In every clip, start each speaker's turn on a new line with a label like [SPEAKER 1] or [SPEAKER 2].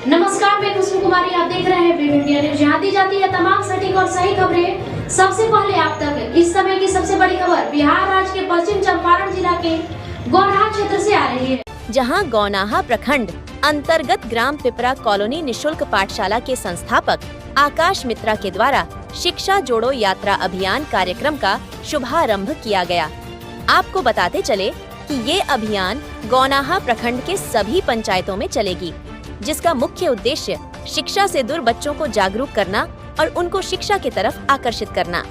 [SPEAKER 1] नमस्कार, मैं खुशबू कुमारी। आप देख रहे हैं वेब इंडिया न्यूज। यहाँ दी जाती है तमाम सटीक और सही खबरें सबसे पहले आप तक। इस समय की सबसे बड़ी खबर बिहार राज्य के पश्चिम चंपारण जिला के गौनाहा क्षेत्र से आ रही है,
[SPEAKER 2] जहां गौनाहा प्रखंड अंतर्गत ग्राम पिपरा कॉलोनी निशुल्क पाठशाला के संस्थापक आकाश मित्रा के द्वारा शिक्षा जोड़ो यात्रा अभियान कार्यक्रम का शुभारंभ किया गया। आपको बताते चले कि ये अभियान गौनाहा प्रखंड के सभी पंचायतों में चलेगी, जिसका मुख्य उद्देश्य शिक्षा से दूर बच्चों को जागरूक करना और उनको शिक्षा की तरफ आकर्षित करना।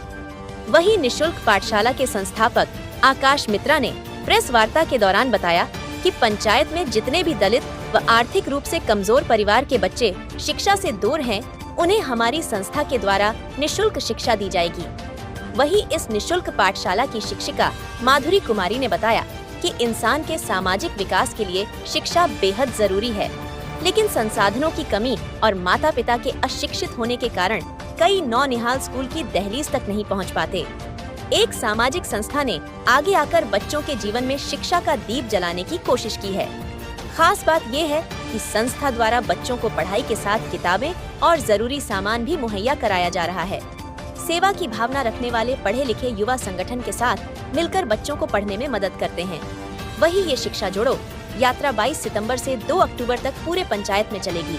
[SPEAKER 2] वहीं निशुल्क पाठशाला के संस्थापक आकाश मित्रा ने प्रेस वार्ता के दौरान बताया कि पंचायत में जितने भी दलित व आर्थिक रूप से कमजोर परिवार के बच्चे शिक्षा से दूर हैं, उन्हें हमारी संस्था के द्वारा निशुल्क शिक्षा दी जाएगी। वहीं इस निशुल्क पाठशाला की शिक्षिका माधुरी कुमारी ने बताया कि इंसान के सामाजिक विकास के लिए शिक्षा बेहद जरूरी है, लेकिन संसाधनों की कमी और माता पिता के अशिक्षित होने के कारण कई नौनिहाल स्कूल की दहलीज तक नहीं पहुंच पाते। एक सामाजिक संस्था ने आगे आकर बच्चों के जीवन में शिक्षा का दीप जलाने की कोशिश की है। खास बात ये है कि संस्था द्वारा बच्चों को पढ़ाई के साथ किताबें और जरूरी सामान भी मुहैया कराया जा रहा है। सेवा की भावना रखने वाले पढ़े लिखे युवा संगठन के साथ मिलकर बच्चों को पढ़ने में मदद करते हैं। वहीं ये शिक्षा जोड़ो यात्रा 22 सितंबर से 2 अक्टूबर तक पूरे पंचायत में चलेगी।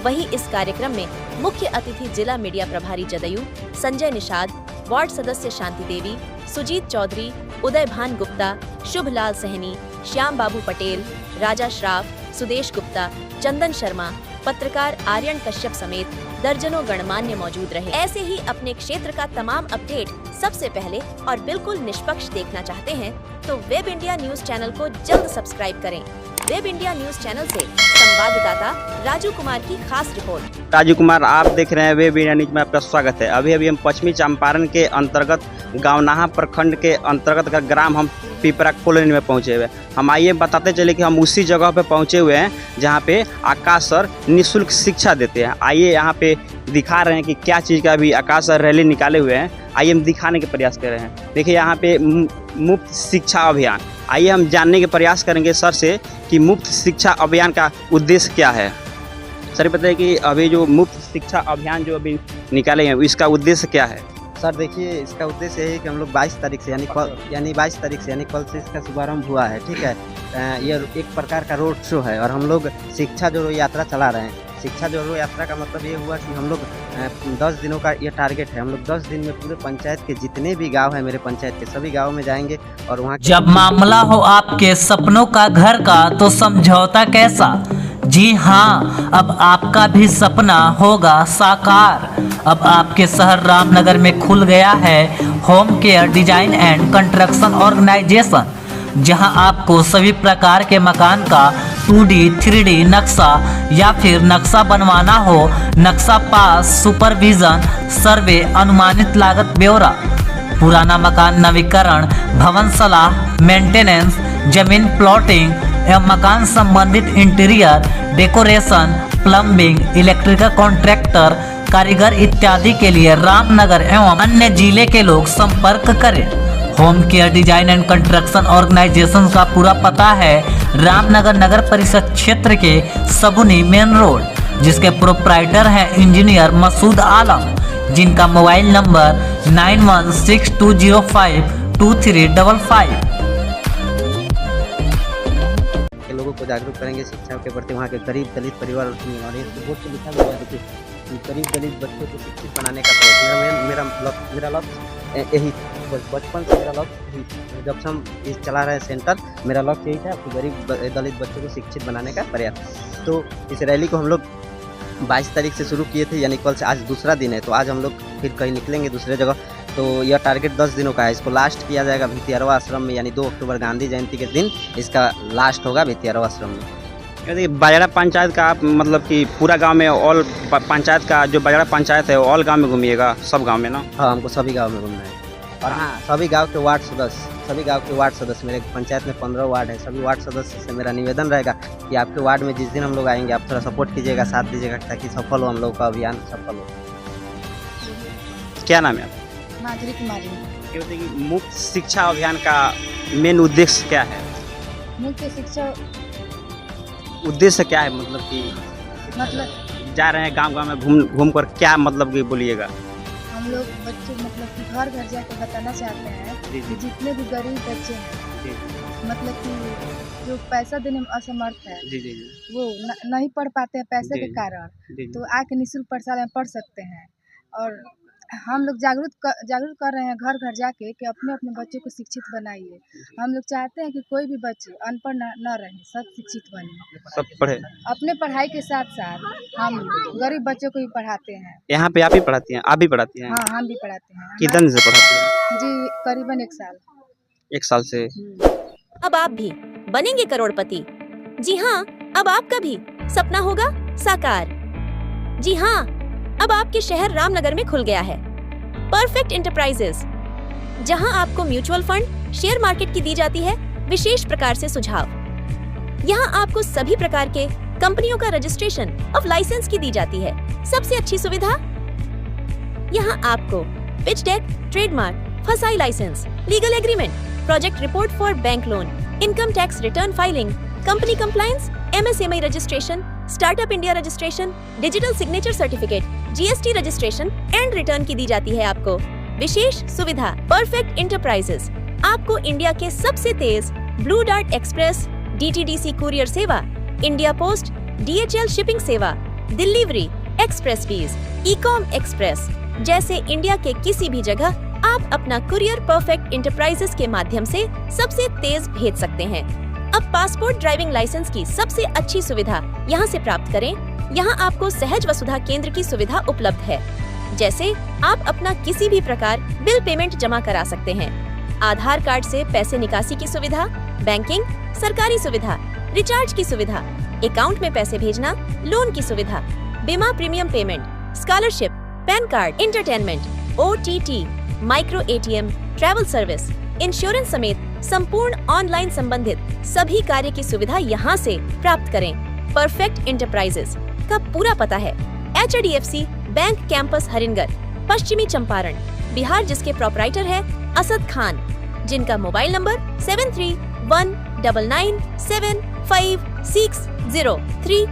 [SPEAKER 2] वहीं इस कार्यक्रम में मुख्य अतिथि जिला मीडिया प्रभारी जदयू संजय निषाद, वार्ड सदस्य शांति देवी, सुजीत चौधरी, उदय भान गुप्ता, शुभलाल सहनी, श्याम बाबू पटेल, राजा श्राफ, सुदेश गुप्ता, चंदन शर्मा, पत्रकार आर्यन कश्यप समेत दर्जनों गणमान्य मौजूद रहे। ऐसे ही अपने क्षेत्र का तमाम अपडेट सबसे पहले और बिल्कुल निष्पक्ष देखना चाहते हैं तो वेब इंडिया न्यूज चैनल को जल्द सब्सक्राइब करें। वेब इंडिया न्यूज चैनल से संवाददाता राजू कुमार की खास रिपोर्ट।
[SPEAKER 3] राजू कुमार, आप देख रहे हैं वेब इंडिया न्यूज में, आपका स्वागत है। अभी हम पश्चिमी चंपारण के अंतर्गत गौनाहा प्रखंड के अंतर्गत का ग्राम हम पिपरा कॉलोनी में पहुंचे हुए। हम आइए बताते चले कि हम उसी जगह पे पहुंचे हुए हैं जहां पे आकाश सर निःशुल्क शिक्षा देते हैं। आइए यहाँ पे दिखा रहे हैं कि क्या चीज़ का अभी आकाश सर रैली निकाले हुए हैं। आइए हम दिखाने के प्रयास कर रहे हैं। देखिए यहाँ पे मुफ्त शिक्षा अभियान। आइए हम जानने के प्रयास करेंगे सर से कि मुफ्त शिक्षा अभियान का उद्देश्य क्या है। सर बताइए कि अभी जो मुफ्त शिक्षा अभियान जो अभी निकाले हैं इसका उद्देश्य क्या है।
[SPEAKER 4] सर देखिए, इसका उद्देश्य है कि हम लोग 22 तारीख से यानी 22 तारीख से यानी कल से इसका शुभारंभ हुआ है। ठीक है, ये एक प्रकार का रोड शो है और हम लोग शिक्षा जोड़ो यात्रा चला रहे हैं। शिक्षा जोड़ो यात्रा का मतलब ये हुआ कि हम लोग 10 दिनों का ये टारगेट है। हम लोग 10 दिन में पूरे पंचायत के जितने भी गांव हैं, मेरे पंचायत के सभी गाँव में जाएंगे और वहाँ
[SPEAKER 5] जब मामला हो आपके सपनों का घर का तो समझौता कैसा। जी हाँ, अब आपका भी सपना होगा साकार। अब आपके शहर रामनगर में खुल गया है home care design and construction organisation, जहां आपको सभी प्रकार के मकान का 2D 3D नक्शा या फिर नक्शा बनवाना हो, नक्शा पास, सुपरविजन, सर्वे, अनुमानित लागत ब्यौरा, पुराना मकान नवीकरण, भवन सलाह, मेंटेनेंस, जमीन प्लॉटिंग एवं मकान संबंधित interior decoration, plumbing, electrical contractor, कारीगर इत्यादि के लिए रामनगर एवं अन्य जिले के लोग संपर्क करें। Home care design and construction organisation का पूरा पता है रामनगर नगर परिषद क्षेत्र के सगुनी मेन रोड, जिसके प्रोप्राइटर हैं इंजीनियर मसूद आलम, जिनका मोबाइल नंबर 9162052355।
[SPEAKER 4] लोगों को जागरूक करेंगे शिक्षा के प्रति। वहाँ के गरीब दलित परिवार और बहुत से लिखा हुआ है कि गरीब दलित बच्चों को शिक्षित बनाने का प्रयास। मेरा लक्ष्य यही बचपन से मेरा लक्ष्य, जब से हम इस चला रहे हैं सेंटर, मेरा लक्ष्य यही था कि गरीब दलित बच्चों को शिक्षित बनाने का प्रयास। तो इस रैली को हम लोग 22 तारीख से शुरू किए थे, यानी कल से आज दूसरा दिन है। तो आज हम लोग फिर कहीं निकलेंगे दूसरे जगह। तो यह टारगेट 10 दिनों का है। इसको लास्ट किया जाएगा भितियारवा आश्रम में, यानी 2 अक्टूबर गांधी जयंती के दिन इसका लास्ट होगा भितियारवा आश्रम में।
[SPEAKER 3] यदि बाजरा पंचायत का आप मतलब कि पूरा गांव में ऑल पंचायत का जो बाजरा पंचायत है ऑल गांव में घूमिएगा, सब गांव में ना?
[SPEAKER 4] हाँ, हमको सभी गांव में घूमना है। और हाँ, सभी गांव के वार्ड सदस्य, मेरे पंचायत में 15 वार्ड है। सभी वार्ड सदस्य से मेरा निवेदन रहेगा कि आपके वार्ड में जिस दिन हम लोग आएंगे आप थोड़ा सपोर्ट कीजिएगा, साथ दीजिएगा, ताकि सफल हो, हम लोग का अभियान सफल हो।
[SPEAKER 3] क्या नाम है आप?
[SPEAKER 6] माधुरी कुमारी।
[SPEAKER 3] मुफ्त शिक्षा अभियान का मेन उद्देश्य क्या है?
[SPEAKER 6] मुख्य शिक्षा
[SPEAKER 3] उद्देश्य क्या है, मतलब कि
[SPEAKER 6] मतलब
[SPEAKER 3] जा रहे हैं गांव-गांव में घूम कर, क्या मतलब कि बोलिएगा?
[SPEAKER 6] हम लोग बच्चे मतलब कि घर घर जाके बताना चाहते हैं
[SPEAKER 3] जी,
[SPEAKER 6] कि जितने भी गरीब बच्चे हैं,
[SPEAKER 3] जी,
[SPEAKER 6] मतलब कि जो पैसा देने में असमर्थ है,
[SPEAKER 3] जी, जी, जी,
[SPEAKER 6] वो नहीं पढ़ पाते हैं पैसे
[SPEAKER 3] जी,
[SPEAKER 6] के कारण,
[SPEAKER 3] जी,
[SPEAKER 6] तो आके निःशुल्क पाठशाला में पढ़ सकते हैं। और हम लोग जागरूक कर रहे हैं घर घर जाके कि अपने अपने बच्चों को शिक्षित बनाइए। हम लोग चाहते हैं कि कोई भी बच्चे अनपढ़ न रहे, सब शिक्षित बने।
[SPEAKER 3] सब पढ़े।
[SPEAKER 6] अपने पढ़ाई के साथ साथ हम गरीब बच्चों को भी पढ़ाते हैं।
[SPEAKER 3] यहाँ पे आप ही पढ़ाती हैं? आप भी पढ़ाती हैं?
[SPEAKER 6] हाँ, हम भी पढ़ाते हैं।
[SPEAKER 3] कितने दिन से पढ़ाती हैं?
[SPEAKER 6] जी, करीबन 1 साल।
[SPEAKER 3] 1 साल से।
[SPEAKER 2] अब आप भी बनेंगे करोड़पति। जी हाँ, अब आपका भी सपना होगा साकार। जी हाँ, अब आपके शहर रामनगर में खुल गया है परफेक्ट इंटरप्राइजेस, जहां आपको म्यूचुअल फंड, शेयर मार्केट की दी जाती है विशेष प्रकार से सुझाव। यहां आपको सभी प्रकार के कंपनियों का रजिस्ट्रेशन ऑफ लाइसेंस की दी जाती है। सबसे अच्छी सुविधा, यहां आपको pitch deck, trademark, FSSAI licence, legal agreement, project report for bank loan, income tax return filing, company compliance, MSME registration, startup India registration, digital signature certificate, GST registration and return की दी जाती है आपको विशेष सुविधा। परफेक्ट इंटरप्राइजेस आपको India के सबसे तेज Blue Dart Express, DTDC courier सेवा, इंडिया पोस्ट, DHL शिपिंग सेवा, delivery, express fees, Ecom Express जैसे इंडिया के किसी भी जगह आप अपना कुरियर परफेक्ट इंटरप्राइजेस के माध्यम से सबसे तेज भेज सकते हैं। अब पासपोर्ट, ड्राइविंग लाइसेंस की सबसे अच्छी सुविधा यहाँ से प्राप्त करें। यहाँ आपको सहज वसुधा केंद्र की सुविधा उपलब्ध है, जैसे आप अपना किसी भी प्रकार बिल पेमेंट जमा करा सकते हैं, आधार कार्ड से पैसे निकासी की सुविधा, बैंकिंग, सरकारी सुविधा, रिचार्ज की सुविधा, अकाउंट में पैसे भेजना, लोन की सुविधा, बीमा premium payment, scholarship, pan card, entertainment, OTT, micro ATM, travel service, insurance समेत संपूर्ण ऑनलाइन संबंधित सभी कार्य की सुविधा यहाँ से प्राप्त करें। परफेक्ट इंटरप्राइजेस का पूरा पता है HDFC बैंक कैंपस हरिनगर, पश्चिमी चंपारण, बिहार, जिसके प्रोपराइटर है असद खान, जिनका मोबाइल नंबर 7319975603